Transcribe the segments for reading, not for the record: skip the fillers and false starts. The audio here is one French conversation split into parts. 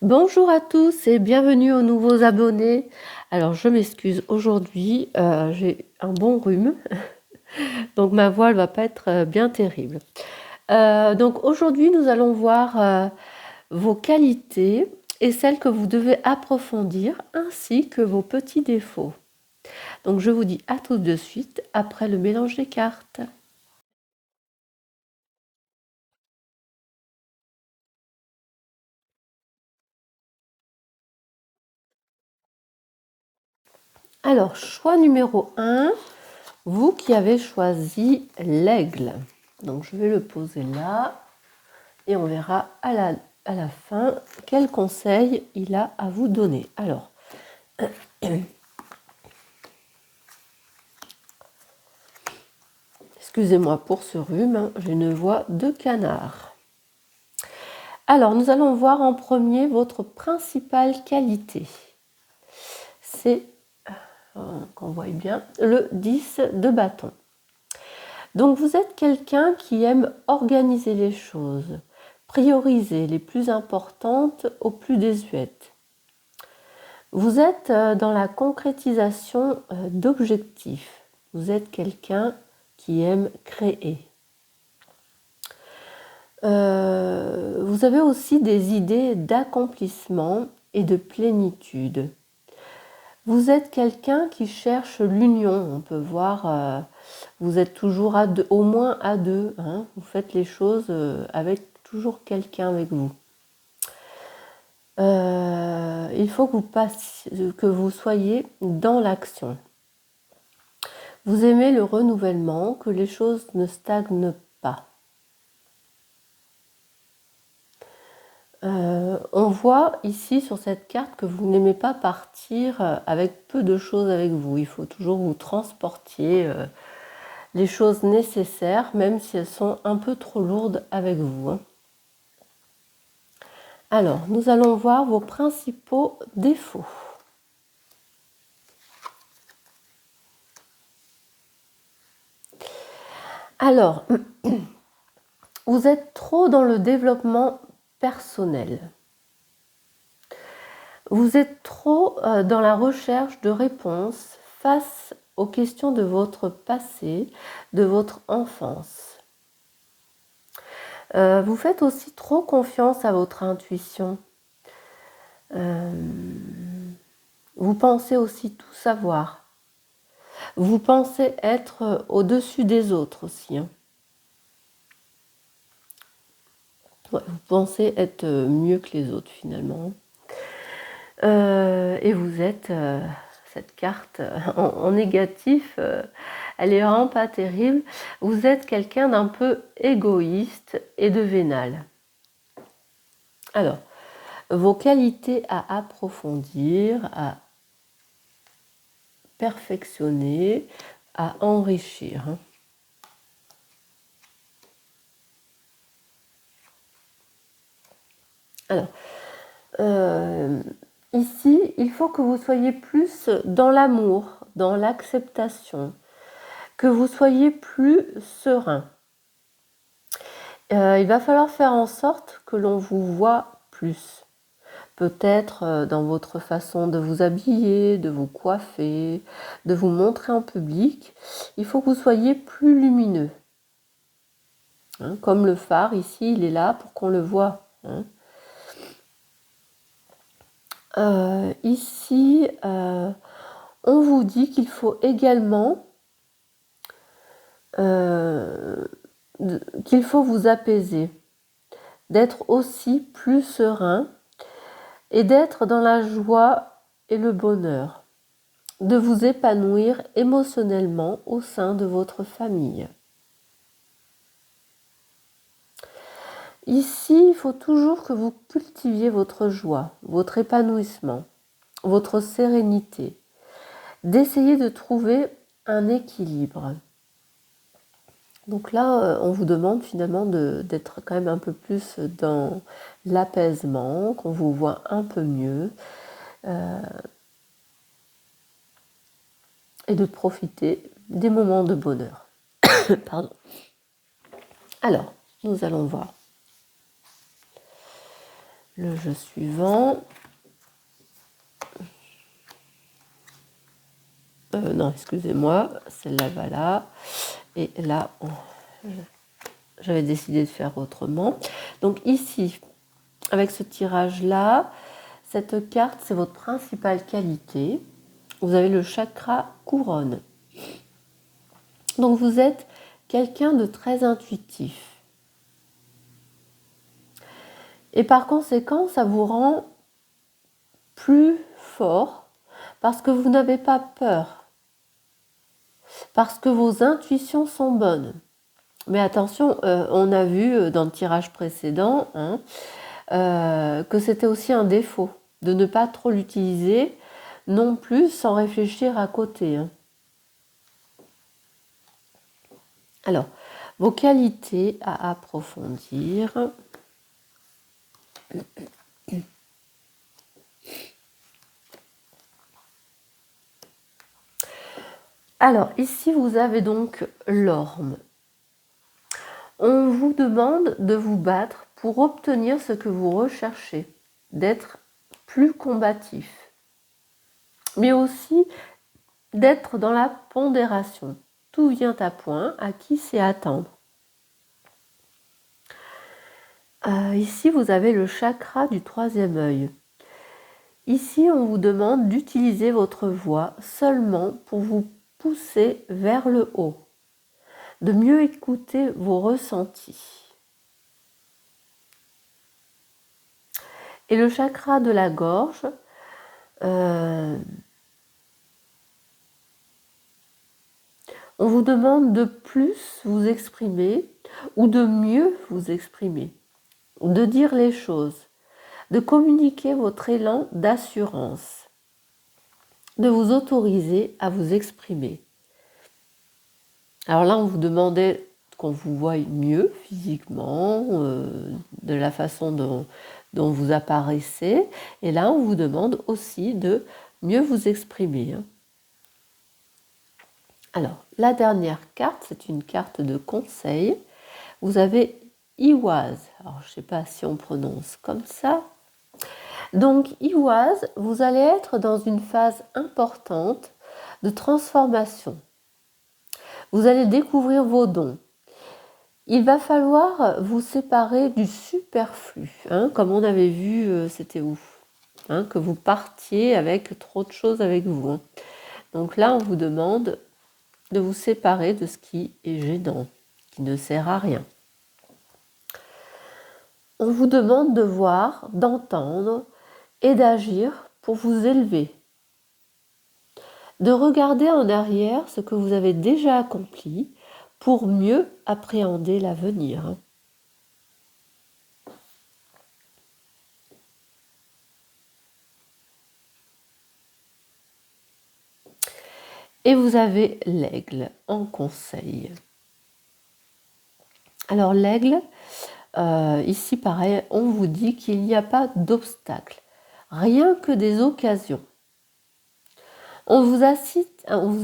Bonjour à tous et bienvenue aux nouveaux abonnés. Alors je m'excuse, aujourd'hui j'ai un bon rhume, donc ma voix ne va pas être bien terrible. Donc aujourd'hui nous allons voir vos qualités et celles que vous devez approfondir ainsi que vos petits défauts. Donc je vous dis à tout de suite après le mélange des cartes. Alors choix numéro 1. Vous qui avez choisi l'aigle. Donc je vais le poser là et on verra à la fin quel conseil il a à vous donner. Alors, excusez-moi pour ce rhume, j'ai une voix de canard. Alors, nous allons voir en premier votre principale qualité. C'est, qu'on voit bien, le 10 de bâton. Donc vous êtes quelqu'un qui aime organiser les choses, prioriser les plus importantes aux plus désuètes. Vous êtes dans la concrétisation d'objectifs. Vous êtes quelqu'un qui aime créer. Vous avez aussi des idées d'accomplissement et de plénitude. Vous êtes quelqu'un qui cherche l'union. On peut voir, vous êtes toujours à deux, au moins à deux. Hein. Vous faites les choses avec toujours quelqu'un avec vous. Il faut que vous soyez dans l'action. Vous aimez le renouvellement, que les choses ne stagnent pas. On voit ici sur cette carte que vous n'aimez pas partir avec peu de choses avec vous. Il faut toujours vous transportiez les choses nécessaires, même si elles sont un peu trop lourdes avec vous. Alors, nous allons voir vos principaux défauts. Alors, vous êtes trop dans le développement personnel. Vous êtes trop dans la recherche de réponses face aux questions de votre passé, de votre enfance. Vous faites aussi trop confiance à votre intuition. Vous pensez aussi tout savoir. Vous pensez être au-dessus des autres aussi. Hein. Ouais, vous pensez être mieux que les autres finalement. Et vous êtes, cette carte en négatif, elle est vraiment pas terrible. Vous êtes quelqu'un d'un peu égoïste et de vénal. Alors, vos qualités à approfondir, à perfectionner, à enrichir. Alors, ici, il faut que vous soyez plus dans l'amour, dans l'acceptation, que vous soyez plus serein. Il va falloir faire en sorte que l'on vous voit plus. Peut-être dans votre façon de vous habiller, de vous coiffer, de vous montrer en public. Il faut que vous soyez plus lumineux. Hein, comme le phare ici, il est là pour qu'on le voit. Hein. Ici, on vous dit qu'il faut également qu'il faut vous apaiser, d'être aussi plus serein et d'être dans la joie et le bonheur, de vous épanouir émotionnellement au sein de votre famille. Ici, il faut toujours que vous cultiviez votre joie, votre épanouissement, votre sérénité, d'essayer de trouver un équilibre. Donc là, on vous demande finalement d'être quand même un peu plus dans l'apaisement, qu'on vous voit un peu mieux et de profiter des moments de bonheur. Pardon. Alors, nous allons voir. le jeu suivant. Non, excusez-moi, celle-là va là. Et là, j'avais décidé de faire autrement. Donc ici, avec ce tirage-là, cette carte, c'est votre principale qualité. Vous avez le chakra couronne. Donc vous êtes quelqu'un de très intuitif. Et par conséquent, ça vous rend plus fort parce que vous n'avez pas peur. Parce que vos intuitions sont bonnes. Mais attention, on a vu dans le tirage précédent que c'était aussi un défaut de ne pas trop l'utiliser non plus sans réfléchir à côté. Alors, vos qualités à approfondir. Alors, ici, vous avez donc l'orme. On vous demande de vous battre pour obtenir ce que vous recherchez, d'être plus combatif, mais aussi d'être dans la pondération. Tout vient à point, à qui c'est attendre. Ici, vous avez le chakra du troisième œil. Ici, on vous demande d'utiliser votre voix seulement pour vous pousser vers le haut, de mieux écouter vos ressentis. Et le chakra de la gorge, on vous demande de plus vous exprimer ou de mieux vous exprimer, de dire les choses, de communiquer votre élan d'assurance, de vous autoriser à vous exprimer. Alors là, on vous demandait qu'on vous voie mieux physiquement, de la façon dont vous apparaissez. Et là, on vous demande aussi de mieux vous exprimer. Alors, la dernière carte, c'est une carte de conseil. Vous avez Iwaz. Alors, je ne sais pas si on prononce comme ça. Donc, Iwaz, vous allez être dans une phase importante de transformation. Vous allez découvrir vos dons. Il va falloir vous séparer du superflu, comme on avait vu, c'était ouf, que vous partiez avec trop de choses avec vous. Donc là, on vous demande de vous séparer de ce qui est gênant, qui ne sert à rien. On vous demande de voir, d'entendre et d'agir pour vous élever. De regarder en arrière ce que vous avez déjà accompli pour mieux appréhender l'avenir. Et vous avez l'aigle en conseil. Alors l'aigle, ici pareil, on vous dit qu'il n'y a pas d'obstacle, rien que des occasions. On vous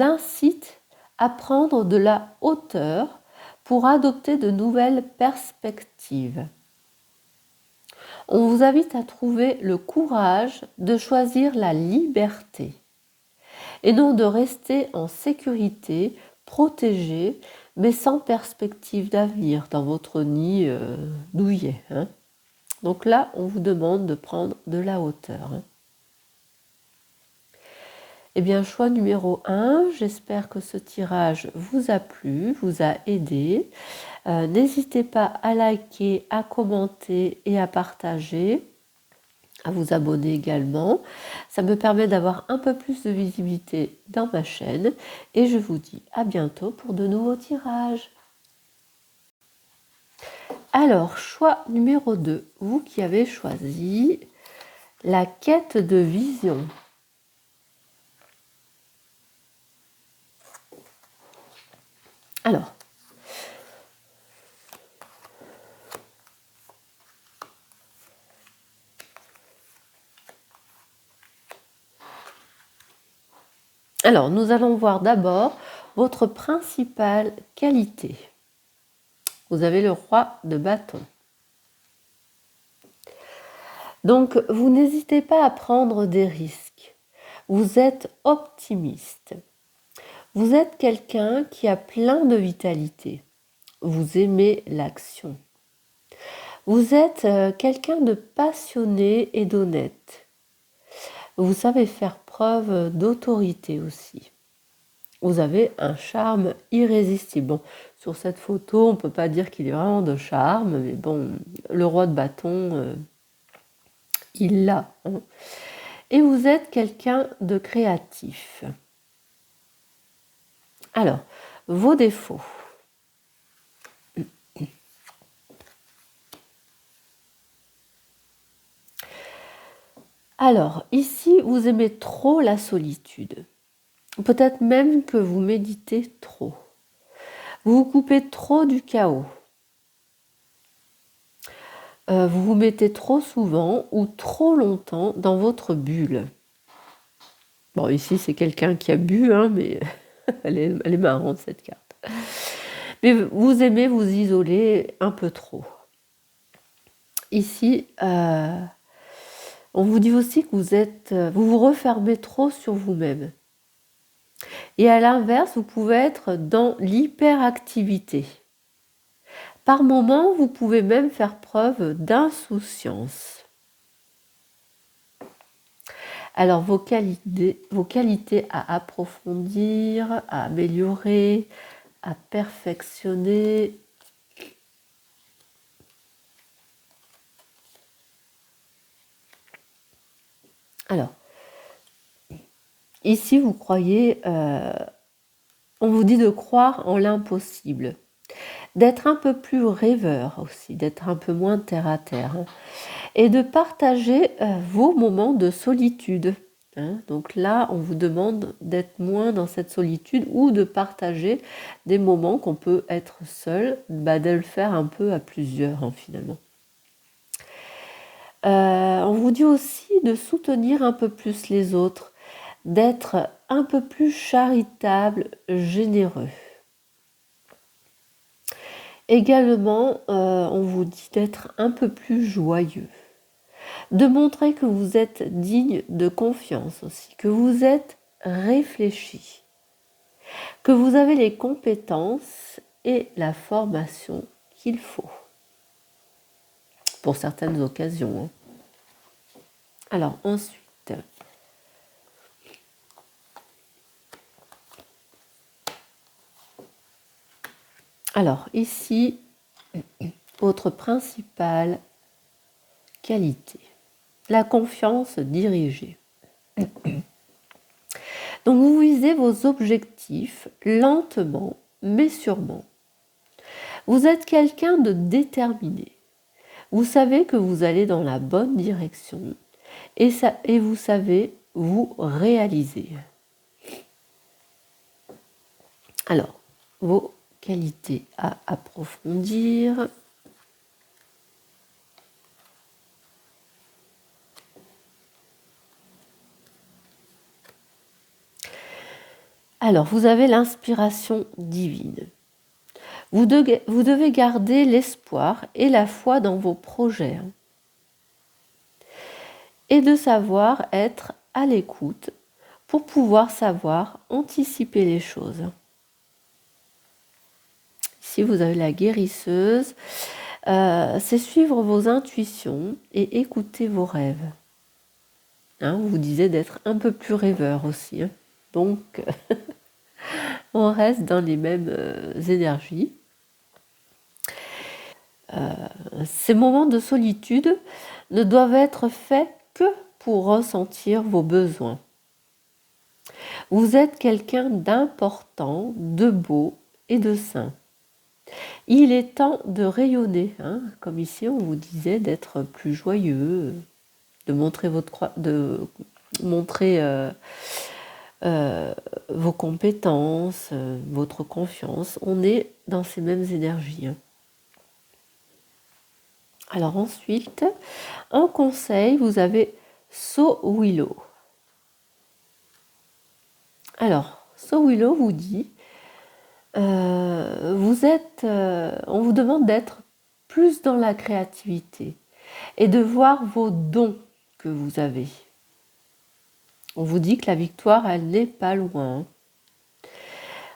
incite à prendre de la hauteur pour adopter de nouvelles perspectives. On vous invite à trouver le courage de choisir la liberté et non de rester en sécurité, protégé, mais sans perspective d'avenir dans votre nid douillet. Donc là, on vous demande de prendre de la hauteur. Eh bien, choix numéro 1, j'espère que ce tirage vous a plu, vous a aidé. N'hésitez pas à liker, à commenter et à partager, à vous abonner également. Ça me permet d'avoir un peu plus de visibilité dans ma chaîne. Et je vous dis à bientôt pour de nouveaux tirages. Alors, choix numéro 2, vous qui avez choisi la quête de vision. Alors, nous allons voir d'abord votre principale qualité. Vous avez le roi de bâton. Donc, vous n'hésitez pas à prendre des risques. Vous êtes optimiste. Vous êtes quelqu'un qui a plein de vitalité. Vous aimez l'action. Vous êtes quelqu'un de passionné et d'honnête. Vous savez faire preuve d'autorité aussi. Vous avez un charme irrésistible. Bon, sur cette photo, on ne peut pas dire qu'il est vraiment de charme, mais bon, le roi de bâton, il l'a. Hein. Et vous êtes quelqu'un de créatif. Alors, vos défauts. Alors, ici, vous aimez trop la solitude. Peut-être même que vous méditez trop. Vous vous coupez trop du chaos. Vous vous mettez trop souvent ou trop longtemps dans votre bulle. Bon, ici, c'est quelqu'un qui a bu, hein, mais elle est marrante, cette carte. Mais vous aimez vous isoler un peu trop. Ici, on vous dit aussi que vous vous refermez trop sur vous-même. Et à l'inverse, vous pouvez être dans l'hyperactivité. Par moments, vous pouvez même faire preuve d'insouciance. Alors, vos qualités à approfondir, à améliorer, à perfectionner. Alors, ici, vous croyez, on vous dit de croire en l'impossible, d'être un peu plus rêveur aussi, d'être un peu moins terre à terre, hein, et de partager vos moments de solitude. Hein. Donc là, on vous demande d'être moins dans cette solitude ou de partager des moments qu'on peut être seul, de le faire un peu à plusieurs hein, finalement. On vous dit aussi de soutenir un peu plus les autres, d'être un peu plus charitable, généreux. Également, on vous dit d'être un peu plus joyeux, de montrer que vous êtes digne de confiance aussi, que vous êtes réfléchi, que vous avez les compétences et la formation qu'il faut pour certaines occasions. Hein. Alors ensuite, alors ici, votre principale qualité, la confiance dirigée. Donc vous visez vos objectifs lentement mais sûrement. Vous êtes quelqu'un de déterminé. Vous savez que vous allez dans la bonne direction et vous savez vous réaliser. Alors, vos qualités à approfondir. Alors, vous avez l'inspiration divine. Vous devez garder l'espoir et la foi dans vos projets. Et de savoir être à l'écoute pour pouvoir savoir anticiper les choses. Ici, vous avez la guérisseuse. C'est suivre vos intuitions et écouter vos rêves. Hein, on vous disait d'être un peu plus rêveur aussi. Hein. Donc, on reste dans les mêmes énergies. Ces moments de solitude ne doivent être faits que pour ressentir vos besoins. Vous êtes quelqu'un d'important, de beau et de sain. Il est temps de rayonner, hein, comme ici on vous disait, d'être plus joyeux, de montrer vos compétences, votre confiance. On est dans ces mêmes énergies. Hein. Alors ensuite, en conseil, vous avez So Willow. Alors, So Willow vous dit, on vous demande d'être plus dans la créativité, et de voir vos dons que vous avez. On vous dit que la victoire, elle n'est pas loin.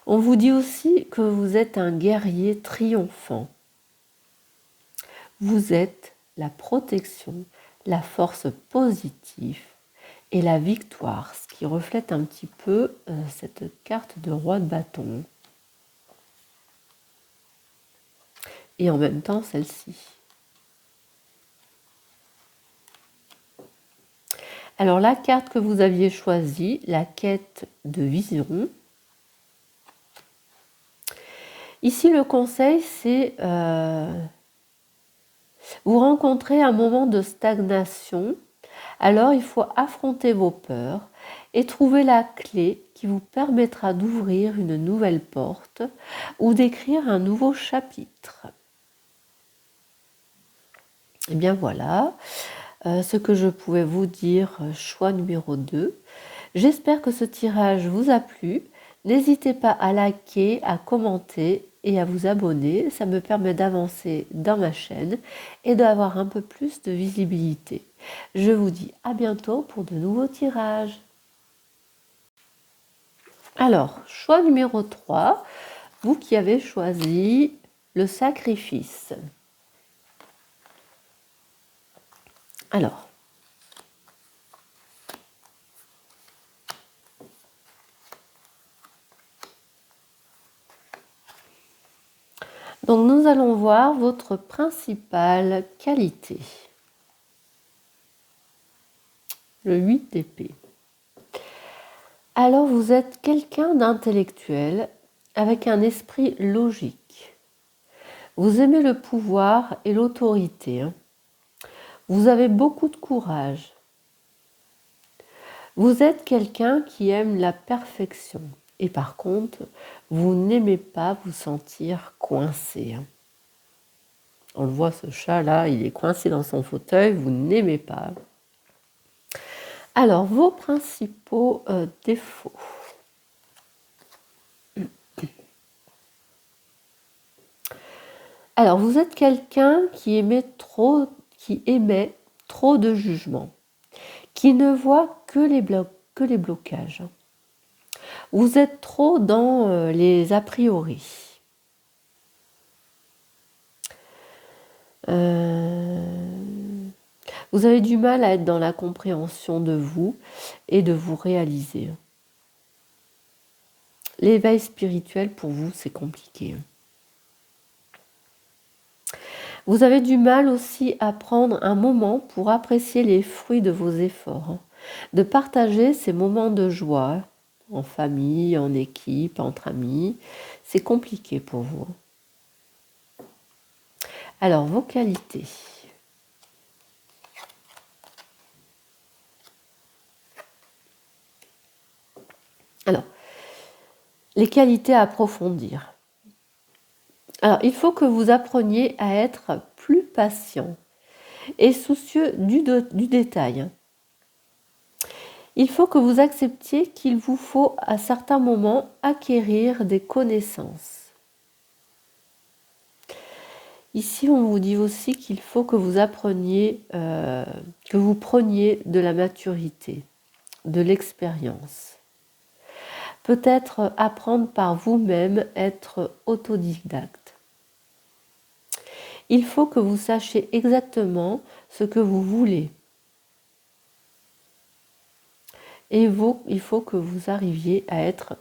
On vous dit aussi que vous êtes un guerrier triomphant. Vous êtes la protection, la force positive et la victoire, ce qui reflète un petit peu cette carte de roi de bâton. Et en même temps, celle-ci. Alors, la carte que vous aviez choisie, la quête de vision. Ici, le conseil, c'est vous rencontrez un moment de stagnation. Alors, il faut affronter vos peurs et trouver la clé qui vous permettra d'ouvrir une nouvelle porte ou d'écrire un nouveau chapitre. Et bien voilà ce que je pouvais vous dire, choix numéro 2. J'espère que ce tirage vous a plu. N'hésitez pas à liker, à commenter et à vous abonner. Ça me permet d'avancer dans ma chaîne et d'avoir un peu plus de visibilité. Je vous dis à bientôt pour de nouveaux tirages. Alors, choix numéro 3, vous qui avez choisi le sacrifice. Alors, donc nous allons voir votre principale qualité. Le 8 d'épée. Alors vous êtes quelqu'un d'intellectuel avec un esprit logique. Vous aimez le pouvoir et l'autorité. Vous avez beaucoup de courage. Vous êtes quelqu'un qui aime la perfection. Et par contre, vous n'aimez pas vous sentir coincé. On le voit, ce chat-là, il est coincé dans son fauteuil, vous n'aimez pas. Alors, vos principaux défauts. Alors, vous êtes quelqu'un qui émet trop de jugement, qui ne voit que les blocages. Vous êtes trop dans les a priori. Vous avez du mal à être dans la compréhension de vous et de vous réaliser. L'éveil spirituel, pour vous, c'est compliqué. Vous avez du mal aussi à prendre un moment pour apprécier les fruits de vos efforts, de partager ces moments de joie en famille, en équipe, entre amis. C'est compliqué pour vous. Alors, vos qualités. Alors, les qualités à approfondir. Alors, il faut que vous appreniez à être plus patient et soucieux du détail. Il faut que vous acceptiez qu'il vous faut à certains moments acquérir des connaissances. Ici, on vous dit aussi qu'il faut que vous appreniez, que vous preniez de la maturité, de l'expérience. Peut-être apprendre par vous-même, être autodidacte. Il faut que vous sachiez exactement ce que vous voulez. Et il faut que vous arriviez à être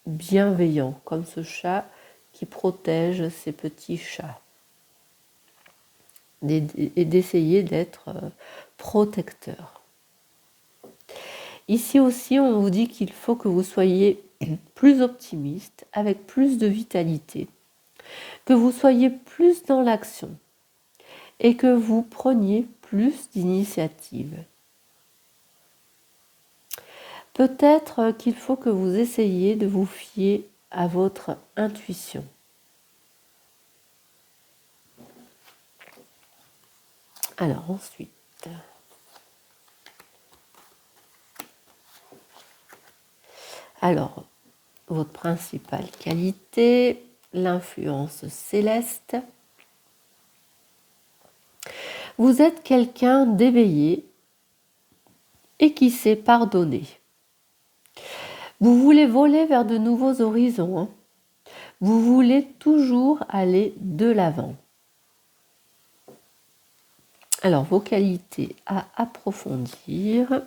bienveillant, comme ce chat qui protège ses petits chats. Et d'essayer d'être protecteur. Ici aussi, on vous dit qu'il faut que vous soyez plus optimiste, avec plus de vitalité, que vous soyez plus dans l'action et que vous preniez plus d'initiative. Peut-être qu'il faut que vous essayiez de vous fier à votre intuition. Alors ensuite, votre principale qualité, l'influence céleste. Vous êtes quelqu'un d'éveillé et qui sait pardonner. Vous voulez voler vers de nouveaux horizons. Hein. Vous voulez toujours aller de l'avant. Alors, vos qualités à approfondir.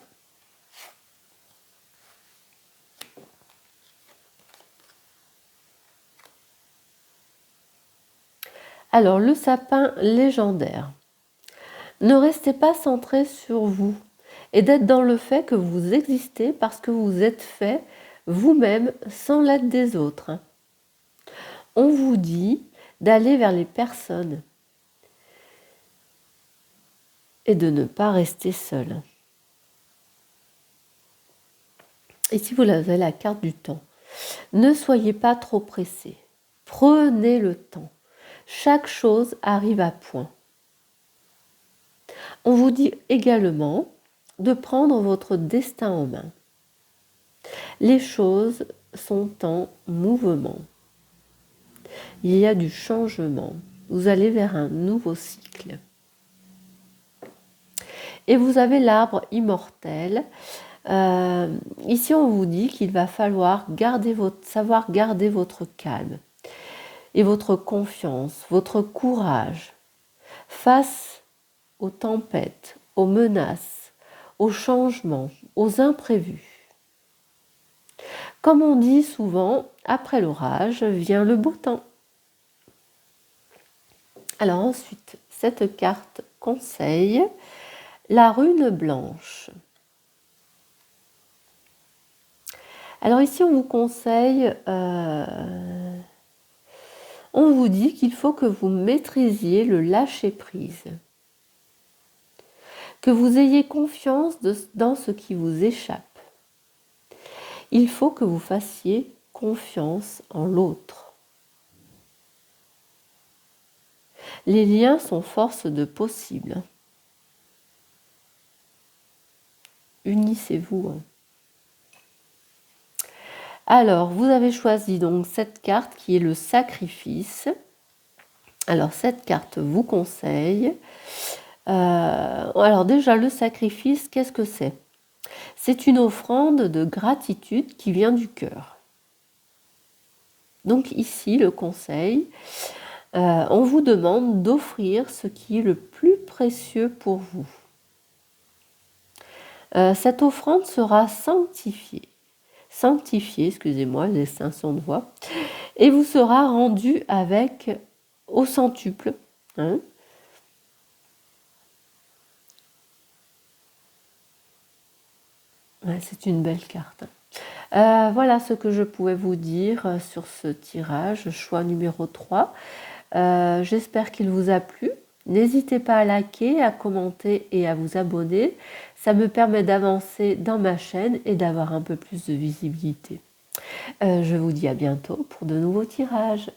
Alors, le sapin légendaire. Ne restez pas centré sur vous et d'être dans le fait que vous existez parce que vous êtes fait vous-même sans l'aide des autres. On vous dit d'aller vers les personnes et de ne pas rester seul. Ici, vous avez la carte du temps. Ne soyez pas trop pressé. Prenez le temps. Chaque chose arrive à point. On vous dit également de prendre votre destin en main. Les choses sont en mouvement. Il y a du changement. Vous allez vers un nouveau cycle. Et vous avez l'arbre immortel. Ici, on vous dit qu'il va falloir savoir garder votre calme et votre confiance, votre courage face aux tempêtes, aux menaces, aux changements, aux imprévus. Comme on dit souvent, après l'orage vient le beau temps. Alors ensuite, cette carte conseil, la rune blanche. Alors ici, on vous conseille, on vous dit qu'il faut que vous maîtrisiez le lâcher-prise, que vous ayez confiance dans ce qui vous échappe. Il faut que vous fassiez confiance en l'autre. Les liens sont force de possible. Unissez-vous. Alors, vous avez choisi donc cette carte qui est le sacrifice. Alors, cette carte vous conseille. Alors déjà, le sacrifice, qu'est-ce que c'est? C'est une offrande de gratitude qui vient du cœur. Donc ici, le conseil, on vous demande d'offrir ce qui est le plus précieux pour vous. Cette offrande sera sanctifiée, excusez-moi, les extinctions de voix, et vous sera rendue au centuple. Hein. Ouais, c'est une belle carte. Voilà ce que je pouvais vous dire sur ce tirage, choix numéro 3. J'espère qu'il vous a plu. N'hésitez pas à liker, à commenter et à vous abonner. Ça me permet d'avancer dans ma chaîne et d'avoir un peu plus de visibilité. Je vous dis à bientôt pour de nouveaux tirages.